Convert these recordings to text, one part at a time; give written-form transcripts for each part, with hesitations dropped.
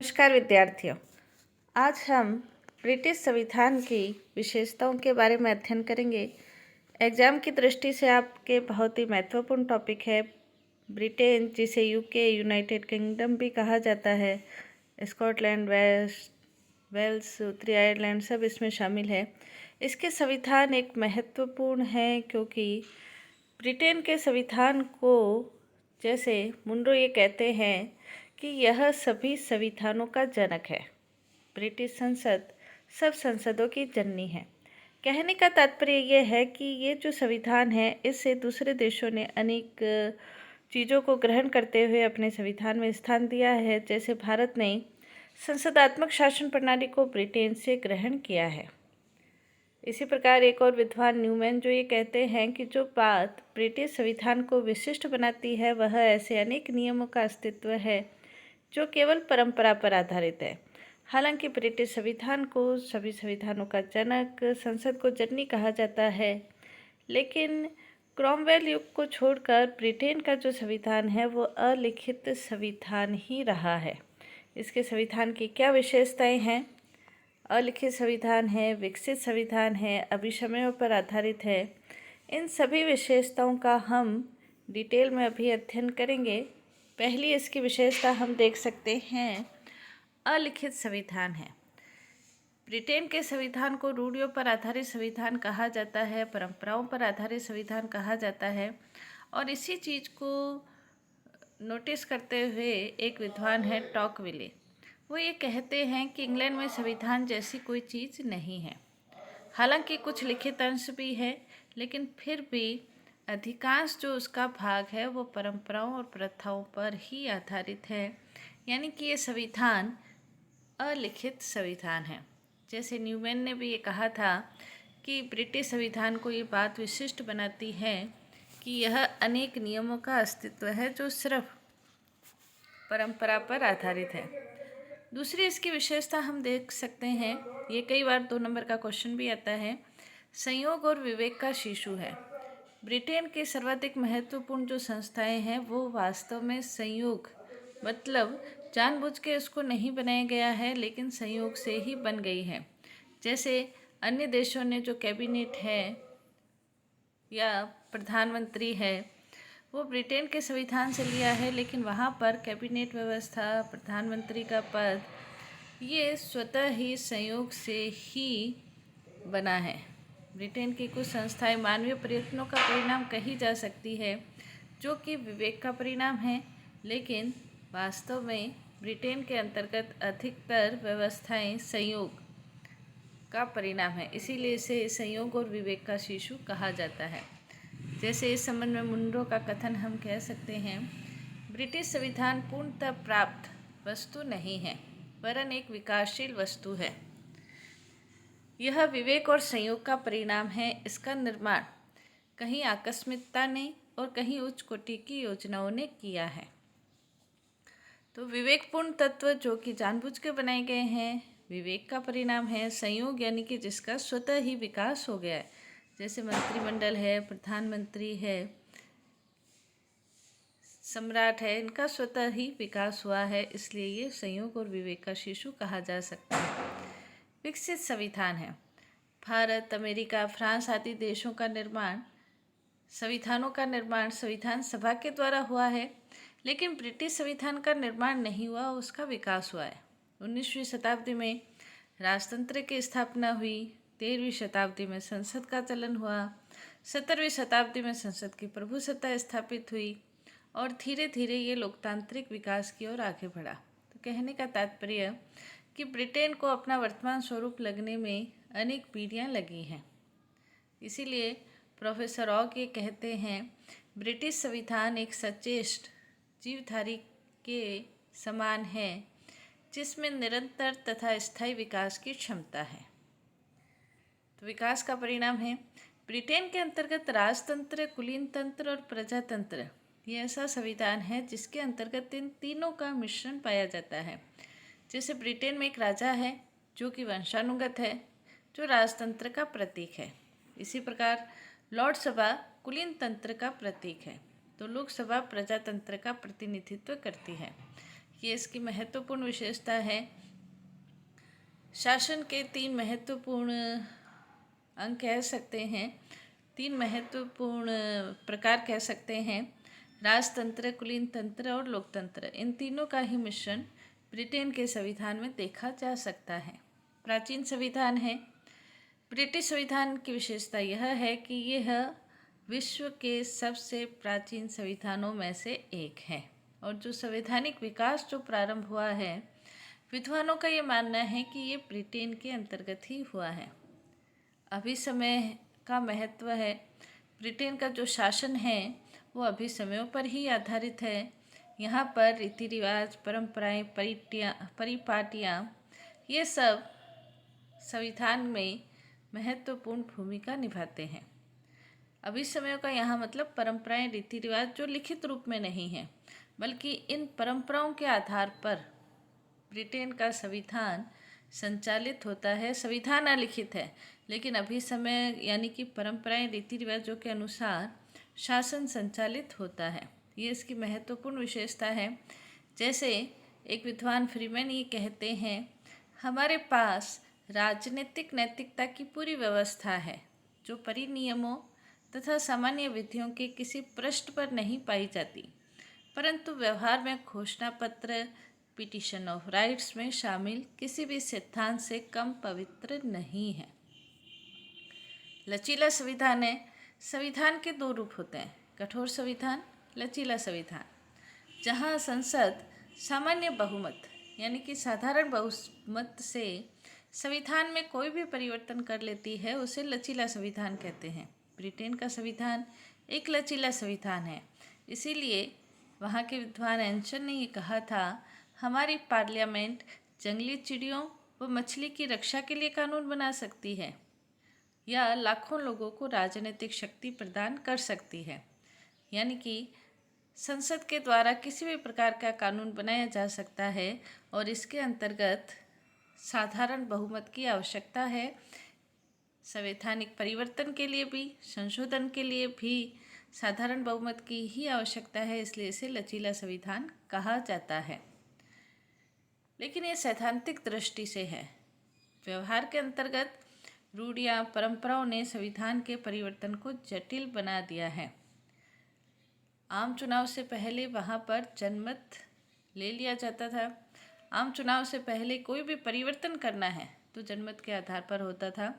नमस्कार विद्यार्थियों। आज हम ब्रिटिश संविधान की विशेषताओं के बारे में अध्ययन करेंगे। एग्जाम की दृष्टि से आपके बहुत ही महत्वपूर्ण टॉपिक है ब्रिटेन, जिसे यूके यूनाइटेड किंगडम भी कहा जाता है। स्कॉटलैंड, वेल्स, उत्तरी आयरलैंड सब इसमें शामिल है। इसके संविधान एक महत्वपूर्ण है क्योंकि ब्रिटेन के संविधान को, जैसे मुनरो ये कहते हैं कि यह सभी संविधानों का जनक है। ब्रिटिश संसद सब संसदों की जननी है। कहने का तात्पर्य यह है कि ये जो संविधान है, इससे दूसरे देशों ने अनेक चीज़ों को ग्रहण करते हुए अपने संविधान में स्थान दिया है। जैसे भारत ने संसदात्मक शासन प्रणाली को ब्रिटेन से ग्रहण किया है। इसी प्रकार एक और विद्वान न्यूमैन जो ये कहते हैं कि जो बात ब्रिटिश संविधान को विशिष्ट बनाती है, वह ऐसे अनेक नियमों का अस्तित्व है जो केवल परंपरा पर आधारित है। हालांकि ब्रिटिश संविधान को सभी संविधानों का जनक, संसद को जननी कहा जाता है, लेकिन क्रॉमवेल युग को छोड़कर ब्रिटेन का जो संविधान है वो अलिखित संविधान ही रहा है। इसके संविधान की क्या विशेषताएं हैं? अलिखित संविधान है, विकसित संविधान है, अभिशमयों पर आधारित है। इन सभी विशेषताओं का हम डिटेल में अभी अध्ययन करेंगे। पहली इसकी विशेषता हम देख सकते हैं, अलिखित संविधान है। ब्रिटेन के संविधान को रूढ़ियों पर आधारित संविधान कहा जाता है, परंपराओं पर आधारित संविधान कहा जाता है। और इसी चीज़ को नोटिस करते हुए एक विद्वान है टॉकविले, वो ये कहते हैं कि इंग्लैंड में संविधान जैसी कोई चीज़ नहीं है। हालांकि कुछ लिखित अंश भी है, लेकिन फिर भी अधिकांश जो उसका भाग है वो परंपराओं और प्रथाओं पर ही आधारित है। यानी कि ये संविधान अलिखित संविधान है। जैसे न्यूमैन ने भी ये कहा था कि ब्रिटिश संविधान को ये बात विशिष्ट बनाती है कि यह अनेक नियमों का अस्तित्व है जो सिर्फ परंपरा पर आधारित है। दूसरी इसकी विशेषता हम देख सकते हैं, ये कई बार 2 नंबर का क्वेश्चन भी आता है, संयोग और विवेक का शिशु है। ब्रिटेन के सर्वाधिक महत्वपूर्ण जो संस्थाएं हैं वो वास्तव में संयोग, मतलब जानबूझ के इसको नहीं बनाया गया है, लेकिन संयोग से ही बन गई है। जैसे अन्य देशों ने जो कैबिनेट है या प्रधानमंत्री है वो ब्रिटेन के संविधान से लिया है, लेकिन वहाँ पर कैबिनेट व्यवस्था, प्रधानमंत्री का पद, ये स्वतः ही संयोग से ही बना है। ब्रिटेन की कुछ संस्थाएं मानवीय प्रयत्नों का परिणाम कही जा सकती है, जो कि विवेक का परिणाम है, लेकिन वास्तव में ब्रिटेन के अंतर्गत अधिकतर व्यवस्थाएं संयोग का परिणाम है। इसीलिए इसे संयोग और विवेक का शिशु कहा जाता है। जैसे इस संबंध में मुनरो का कथन हम कह सकते हैं, ब्रिटिश संविधान पूर्णतः प्राप्त वस्तु नहीं है, वरन एक विकासशील वस्तु है। यह विवेक और संयोग का परिणाम है। इसका निर्माण कहीं आकस्मिकता ने और कहीं उच्च कोटि की योजनाओं ने किया है। तो विवेकपूर्ण तत्व जो कि जानबूझ के बनाए गए हैं, विवेक का परिणाम है। संयोग यानी कि जिसका स्वतः ही विकास हो गया है, जैसे मंत्रिमंडल है, प्रधानमंत्री है, सम्राट है, इनका स्वतः ही विकास हुआ है, इसलिए ये संयोग और विवेक का शिशु कहा जा सकता है। विकसित संविधान है। भारत, अमेरिका, फ्रांस आदि देशों का निर्माण, संविधानों का निर्माण संविधान सभा के द्वारा हुआ है, लेकिन ब्रिटिश संविधान का निर्माण नहीं हुआ, उसका विकास हुआ है। 19वीं शताब्दी में राजतंत्र की स्थापना हुई, 13वीं शताब्दी में संसद का चलन हुआ, 17वीं शताब्दी में संसद की प्रभुसत्ता स्थापित हुई और धीरे धीरे ये लोकतांत्रिक विकास की ओर आगे बढ़ा। तो कहने का तात्पर्य कि ब्रिटेन को अपना वर्तमान स्वरूप लगने में अनेक पीढ़ियाँ लगी हैं। इसीलिए प्रोफेसर ऑग ये कहते हैं, ब्रिटिश संविधान एक सचेष्ट जीवधारी के समान है, जिसमें निरंतर तथा स्थायी विकास की क्षमता है। तो विकास का परिणाम है, ब्रिटेन के अंतर्गत राजतंत्र, कुलीन तंत्र और प्रजातंत्र, ये ऐसा संविधान है जिसके अंतर्गत इन तीनों का मिश्रण पाया जाता है। जैसे ब्रिटेन में एक राजा है जो कि वंशानुगत है, जो राजतंत्र का प्रतीक है। इसी प्रकार लॉर्ड सभा कुलीन तंत्र का प्रतीक है, तो लोकसभा प्रजातंत्र का प्रतिनिधित्व करती है। ये इसकी महत्वपूर्ण विशेषता है। शासन के 3 महत्वपूर्ण अंग कह सकते हैं, 3 महत्वपूर्ण प्रकार कह सकते हैं, राजतंत्र, कुलीन तंत्र और लोकतंत्र। इन तीनों का ही मिश्रण ब्रिटेन के संविधान में देखा जा सकता है। प्राचीन संविधान है। ब्रिटिश संविधान की विशेषता यह है कि यह विश्व के सबसे प्राचीन संविधानों में से एक है और जो संवैधानिक विकास जो प्रारंभ हुआ है, विद्वानों का ये मानना है कि ये ब्रिटेन के अंतर्गत ही हुआ है। अभिसमय का महत्व है। ब्रिटेन का जो शासन है वो अभिसमयों पर ही आधारित है। यहाँ पर रीति रिवाज, परंपराएं, परिपाटियाँ ये सब संविधान में महत्वपूर्ण भूमिका निभाते हैं। अभिसमयों का यहाँ मतलब परंपराएं, रीति रिवाज जो लिखित रूप में नहीं है, बल्कि इन परंपराओं के आधार पर ब्रिटेन का संविधान संचालित होता है। संविधान अलिखित है, लेकिन अभिसमय यानी कि परंपराएं, रीति रिवाजों के अनुसार शासन संचालित होता है। ये इसकी महत्वपूर्ण विशेषता है। जैसे एक विद्वान फ्रीमैन ये कहते हैं, हमारे पास राजनीतिक नैतिकता की पूरी व्यवस्था है जो परिनियमों तथा सामान्य विधियों के किसी पृष्ठ पर नहीं पाई जाती, परंतु व्यवहार में घोषणा पत्र, पिटिशन ऑफ राइट्स में शामिल किसी भी सिद्धांत से कम पवित्र नहीं है। लचीला संविधान है। संविधान के 2 रूप होते हैं, कठोर संविधान, लचीला संविधान। जहाँ संसद सामान्य बहुमत यानी कि साधारण बहुमत से संविधान में कोई भी परिवर्तन कर लेती है, उसे लचीला संविधान कहते हैं। ब्रिटेन का संविधान एक लचीला संविधान है। इसीलिए वहाँ के विद्वान एंशन ने ये कहा था, हमारी पार्लियामेंट जंगली चिड़ियों व मछली की रक्षा के लिए कानून बना सकती है या लाखों लोगों को राजनीतिक शक्ति प्रदान कर सकती है। यानी कि संसद के द्वारा किसी भी प्रकार का कानून बनाया जा सकता है और इसके अंतर्गत साधारण बहुमत की आवश्यकता है। संवैधानिक परिवर्तन के लिए भी, संशोधन के लिए भी साधारण बहुमत की ही आवश्यकता है, इसलिए इसे लचीला संविधान कहा जाता है। लेकिन ये सैद्धांतिक दृष्टि से है। व्यवहार के अंतर्गत रूढ़ियाँ, परंपराओं ने संविधान के परिवर्तन को जटिल बना दिया है। आम चुनाव से पहले वहाँ पर जनमत ले लिया जाता था। आम चुनाव से पहले कोई भी परिवर्तन करना है तो जनमत के आधार पर होता था।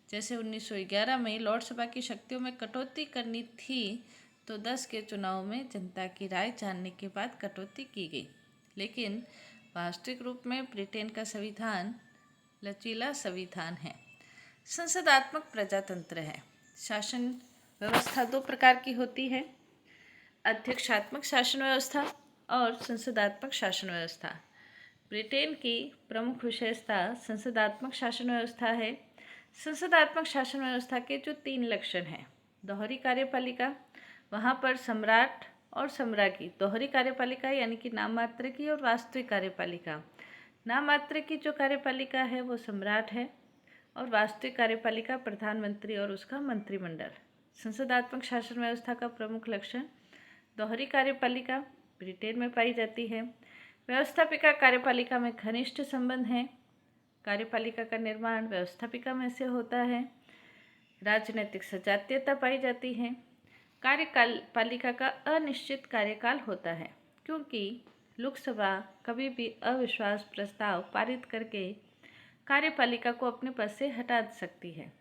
जैसे 1911 में लॉर्ड सभा की शक्तियों में कटौती करनी थी तो 10 के चुनाव में जनता की राय जानने के बाद कटौती की गई। लेकिन वास्तविक रूप में ब्रिटेन का संविधान लचीला संविधान है। संसदात्मक प्रजातंत्र है। शासन व्यवस्था 2 प्रकार की होती है, अध्यक्षात्मक शासन व्यवस्था और संसदात्मक शासन व्यवस्था। ब्रिटेन की प्रमुख विशेषता संसदात्मक शासन व्यवस्था है। संसदात्मक शासन व्यवस्था के जो 3 लक्षण हैं, दोहरी कार्यपालिका, वहाँ पर सम्राट और सम्राज्ञी, दोहरी कार्यपालिका यानी कि नाम मात्र की और वास्तविक कार्यपालिका। नाम मात्र की जो कार्यपालिका है वो सम्राट है और वास्तविक कार्यपालिका प्रधानमंत्री और उसका मंत्रिमंडल। संसदात्मक शासन व्यवस्था का प्रमुख लक्षण दोहरी कार्यपालिका ब्रिटेन में पाई जाती है। व्यवस्थापिका कार्यपालिका में घनिष्ठ संबंध है। कार्यपालिका का निर्माण व्यवस्थापिका में से होता है। राजनीतिक सजातीयता पाई जाती है। कार्यपालिका का अनिश्चित कार्यकाल होता है, क्योंकि लोकसभा कभी भी अविश्वास प्रस्ताव पारित करके कार्यपालिका को अपने पद से हटा सकती है।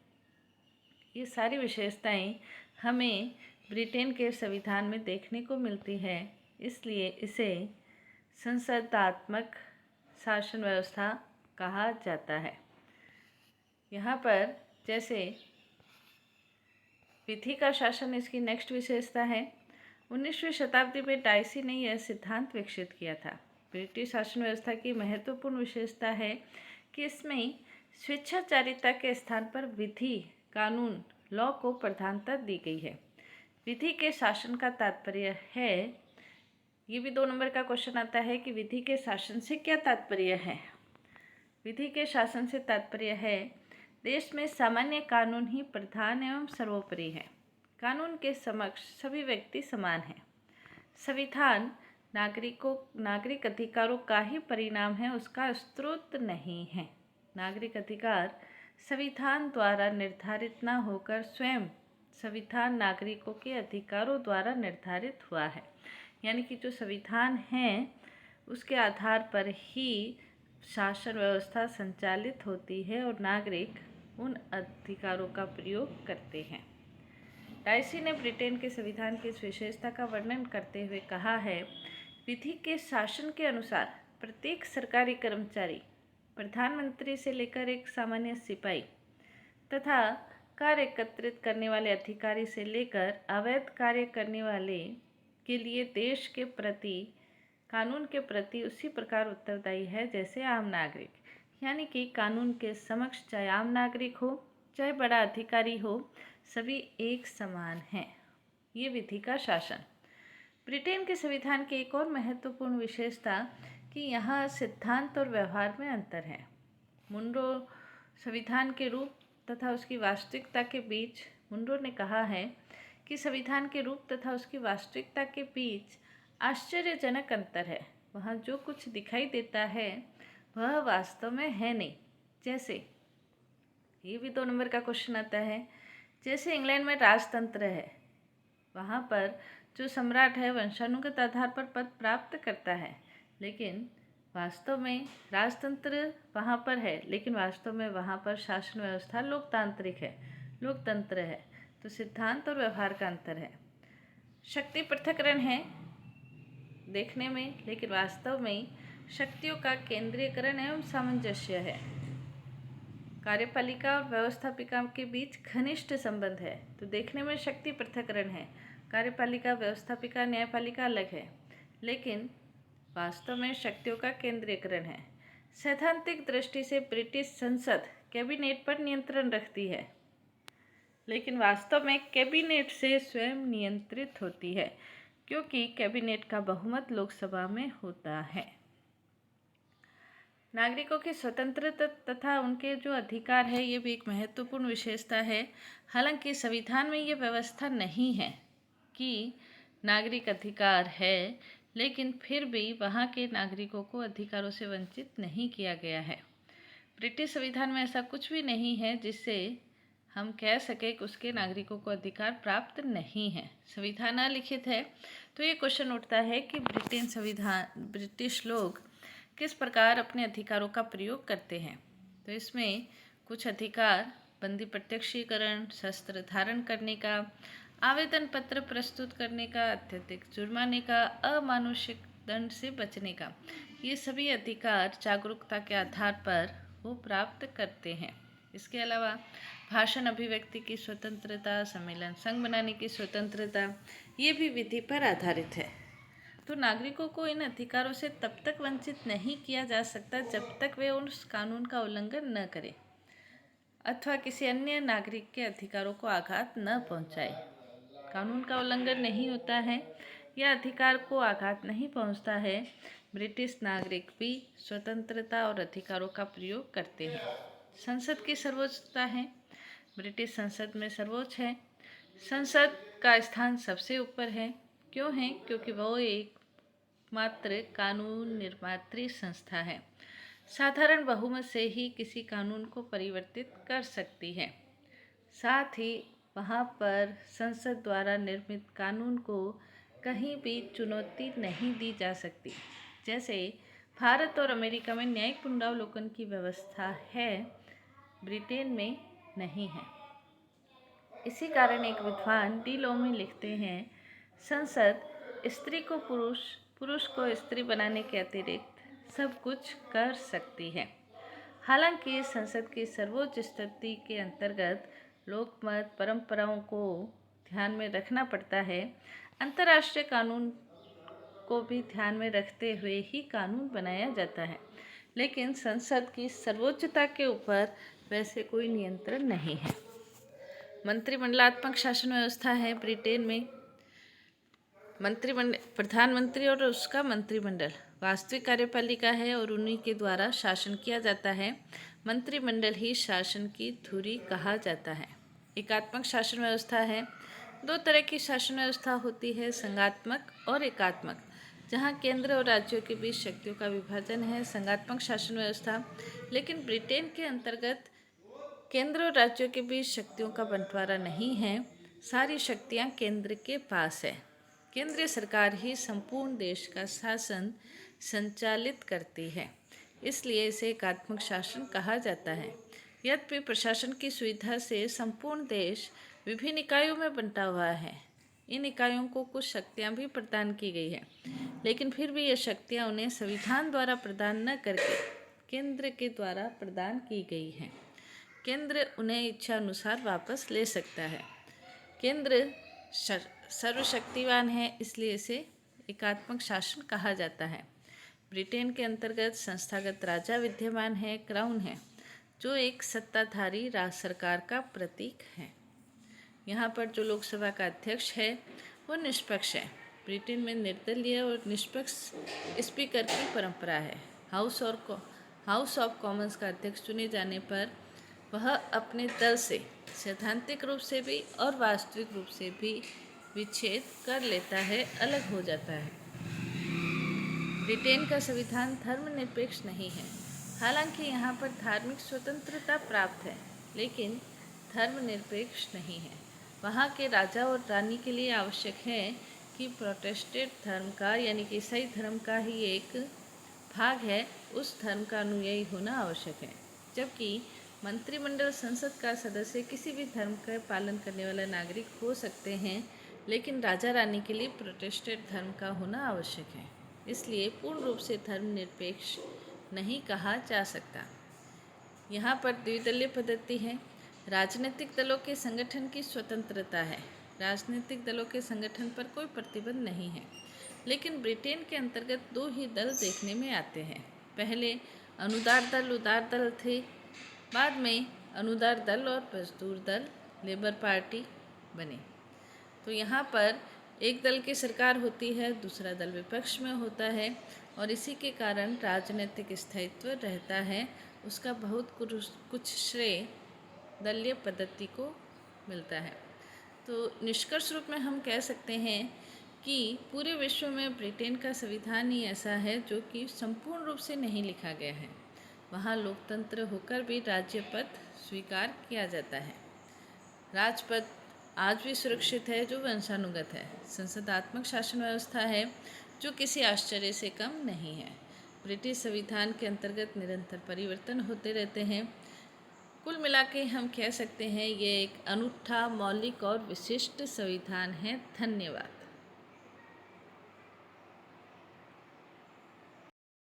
ये सारी विशेषताएं हमें ब्रिटेन के संविधान में देखने को मिलती है, इसलिए इसे संसदात्मक शासन व्यवस्था कहा जाता है। यहाँ पर जैसे विधि का शासन इसकी नेक्स्ट विशेषता है। 19वीं शताब्दी में डाइसी ने यह सिद्धांत विकसित किया था। ब्रिटिश शासन व्यवस्था की महत्वपूर्ण विशेषता है कि इसमें स्वेच्छाचारिता के स्थान पर विधि, कानून, लॉ को प्रधानता दी गई है। विधि के शासन का तात्पर्य है, ये भी 2 नंबर का क्वेश्चन आता है कि विधि के शासन से क्या तात्पर्य है। विधि के शासन से तात्पर्य है देश में सामान्य कानून ही प्रधान एवं सर्वोपरि है। कानून के समक्ष सभी व्यक्ति समान हैं। संविधान नागरिक अधिकारों का ही परिणाम है, उसका स्रोत नहीं है। नागरिक अधिकार संविधान द्वारा निर्धारित न होकर स्वयं संविधान नागरिकों के अधिकारों द्वारा निर्धारित हुआ है। यानी कि जो संविधान है उसके आधार पर ही शासन व्यवस्था संचालित होती है और नागरिक उन अधिकारों का प्रयोग करते हैं। डाइसी ने ब्रिटेन के संविधान की इस विशेषता का वर्णन करते हुए कहा है, विधि के शासन के अनुसार प्रत्येक सरकारी कर्मचारी, प्रधानमंत्री से लेकर एक सामान्य सिपाही तथा कार्य एकत्रित करने वाले अधिकारी से लेकर अवैध कार्य करने वाले के लिए देश के प्रति, कानून के प्रति उसी प्रकार उत्तरदायी है जैसे आम नागरिक। यानी कि कानून के समक्ष चाहे आम नागरिक हो चाहे बड़ा अधिकारी हो, सभी एक समान हैं। ये विधि का शासन। ब्रिटेन के संविधान की एक और महत्वपूर्ण विशेषता कि यहाँ सिद्धांत और व्यवहार में अंतर है। मुनरो संविधान के रूप तथा उसकी वास्तविकता के बीच मुनरो ने कहा है कि संविधान के रूप तथा उसकी वास्तविकता के बीच आश्चर्यजनक अंतर है। वहाँ जो कुछ दिखाई देता है वह वास्तव में है नहीं। जैसे ये भी 2 नंबर का क्वेश्चन आता है, जैसे इंग्लैंड में राजतंत्र है, वहाँ पर जो सम्राट है वंशानुगत आधार पर पद प्राप्त करता है, लेकिन वास्तव में राजतंत्र वहाँ पर है, लेकिन वास्तव में वहाँ पर शासन व्यवस्था लोकतंत्र है। तो सिद्धांत और व्यवहार का अंतर है। शक्ति पृथक्करण है देखने में, लेकिन वास्तव में शक्तियों का केंद्रीयकरण एवं सामंजस्य है। कार्यपालिका और व्यवस्थापिका के बीच घनिष्ठ संबंध है। तो देखने में शक्ति पृथक्करण है, कार्यपालिका, व्यवस्थापिका, न्यायपालिका अलग है, लेकिन वास्तव में शक्तियों का केंद्रीयकरण है। सैद्धांतिक दृष्टि से ब्रिटिश संसद कैबिनेट पर नियंत्रण रखती है, लेकिन वास्तव में कैबिनेट से स्वयं नियंत्रित होती है, क्योंकि कैबिनेट का बहुमत लोकसभा में होता है। नागरिकों की स्वतंत्रता तथा उनके जो अधिकार है, ये भी एक महत्वपूर्ण विशेषता है। हालांकि संविधान में ये व्यवस्था नहीं है कि नागरिक अधिकार है, लेकिन फिर भी वहाँ के नागरिकों को अधिकारों से वंचित नहीं किया गया है। ब्रिटिश संविधान में ऐसा कुछ भी नहीं है जिससे हम कह सकें कि उसके नागरिकों को अधिकार प्राप्त नहीं है। संविधान अलिखित है, तो ये क्वेश्चन उठता है कि ब्रिटिश लोग किस प्रकार अपने अधिकारों का प्रयोग करते हैं। तो इसमें कुछ अधिकार बंदी प्रत्यक्षीकरण, शस्त्र धारण करने का, आवेदन पत्र प्रस्तुत करने का, अत्यधिक जुर्माने का, अमानुषिक दंड से बचने का, ये सभी अधिकार जागरूकता के आधार पर वो प्राप्त करते हैं। इसके अलावा भाषण अभिव्यक्ति की स्वतंत्रता, सम्मेलन संघ बनाने की स्वतंत्रता, ये भी विधि पर आधारित है। तो नागरिकों को इन अधिकारों से तब तक वंचित नहीं किया जा सकता जब तक वे उस कानून का उल्लंघन न करें अथवा किसी अन्य नागरिक के अधिकारों को आघात न पहुंचाए। कानून का उल्लंघन नहीं होता है या अधिकार को आघात नहीं पहुंचता है, ब्रिटिश नागरिक भी स्वतंत्रता और अधिकारों का प्रयोग करते हैं। संसद की सर्वोच्चता है, ब्रिटिश संसद में सर्वोच्च है। संसद का स्थान सबसे ऊपर है। क्यों है? क्योंकि वो एक मात्र कानून निर्मात्री संस्था है, साधारण बहुमत से ही किसी कानून को परिवर्तित कर सकती है। साथ ही वहाँ पर संसद द्वारा निर्मित कानून को कहीं भी चुनौती नहीं दी जा सकती। जैसे भारत और अमेरिका में न्यायिक पुनरावलोकन की व्यवस्था है, ब्रिटेन में नहीं है। इसी कारण एक विद्वान डी लॉ में लिखते हैं, संसद स्त्री को पुरुष, पुरुष को स्त्री बनाने के अतिरिक्त सब कुछ कर सकती है। हालांकि संसद की सर्वोच्च स्थिति के अंतर्गत लोकमत परंपराओं को ध्यान में रखना पड़ता है। अंतर्राष्ट्रीय कानून को भी ध्यान में रखते हुए ही कानून बनाया जाता है, लेकिन संसद की सर्वोच्चता के ऊपर वैसे कोई नियंत्रण नहीं है। मंत्रिमंडलात्मक शासन व्यवस्था है ब्रिटेन में। प्रधानमंत्री और उसका मंत्रिमंडल वास्तविक कार्यपालिका है और उन्हीं के द्वारा शासन किया जाता है। मंत्रिमंडल ही शासन की धुरी कहा जाता है। एकात्मक शासन व्यवस्था है। 2 तरह की शासन व्यवस्था होती है, संघात्मक और एकात्मक। जहाँ केंद्र और राज्यों के बीच शक्तियों का विभाजन है, संघात्मक शासन व्यवस्था। लेकिन ब्रिटेन के अंतर्गत केंद्र और राज्यों के बीच शक्तियों का बंटवारा नहीं है, सारी शक्तियाँ केंद्र के पास है। केंद्रीय सरकार ही संपूर्ण देश का शासन संचालित करती है, इसलिए इसे एकात्मक शासन कहा जाता है। यद्यपि प्रशासन की सुविधा से संपूर्ण देश विभिन्न इकाइयों में बंटा हुआ है, इन इकाइयों को कुछ शक्तियाँ भी प्रदान की गई है, लेकिन फिर भी ये शक्तियाँ उन्हें संविधान द्वारा प्रदान न करके केंद्र के द्वारा प्रदान की गई हैं। केंद्र उन्हें इच्छा अनुसार वापस ले सकता है। केंद्र सर्वशक्तिवान है, इसलिए इसे एकात्मक शासन कहा जाता है। ब्रिटेन के अंतर्गत संस्थागत राजा विद्यमान है, क्राउन है, जो एक सत्ताधारी राज सरकार का प्रतीक है। यहाँ पर जो लोकसभा का अध्यक्ष है वो निष्पक्ष है। ब्रिटेन में निर्दलीय और निष्पक्ष स्पीकर की परंपरा है। हाउस ऑफ कॉमन्स का अध्यक्ष चुने जाने पर वह अपने दल से सैद्धांतिक रूप से भी और वास्तविक रूप से भी विच्छेद कर लेता है, अलग हो जाता है। ब्रिटेन का संविधान धर्मनिरपेक्ष नहीं है। हालांकि यहाँ पर धार्मिक स्वतंत्रता प्राप्त है, लेकिन धर्मनिरपेक्ष नहीं है। वहाँ के राजा और रानी के लिए आवश्यक है कि प्रोटेस्टेंट धर्म का यानी कि ईसाई धर्म का ही एक भाग है, उस धर्म का अनुयायी होना आवश्यक है। जबकि मंत्रिमंडल संसद का सदस्य किसी भी धर्म का पालन करने वाला नागरिक हो सकते हैं, लेकिन राजा रानी के लिए प्रोटेस्टेंट धर्म का होना आवश्यक है। इसलिए पूर्ण रूप से धर्मनिरपेक्ष नहीं कहा जा सकता। यहाँ पर द्विदलीय पद्धति है। राजनीतिक दलों के संगठन की स्वतंत्रता है। राजनीतिक दलों के संगठन पर कोई प्रतिबंध नहीं है, लेकिन ब्रिटेन के अंतर्गत दो ही दल देखने में आते हैं। पहले अनुदार दल, उदार दल थे, बाद में अनुदार दल और मजदूर दल, लेबर पार्टी बने। तो यहाँ पर एक दल की सरकार होती है, दूसरा दल विपक्ष में होता है, और इसी के कारण राजनीतिक स्थायित्व रहता है। उसका बहुत कुछ श्रेय दलीय पद्धति को मिलता है। तो निष्कर्ष रूप में हम कह सकते हैं कि पूरे विश्व में ब्रिटेन का संविधान ही ऐसा है जो कि संपूर्ण रूप से नहीं लिखा गया है। वहाँ लोकतंत्र होकर भी राज्यपद स्वीकार किया जाता है। राजपद आज भी सुरक्षित है, जो वंशानुगत है। संसदात्मक शासन व्यवस्था है, जो किसी आश्चर्य से कम नहीं है। ब्रिटिश संविधान के अंतर्गत निरंतर परिवर्तन होते रहते हैं। कुल मिला के हम कह सकते हैं ये एक अनूठा, मौलिक और विशिष्ट संविधान है। धन्यवाद।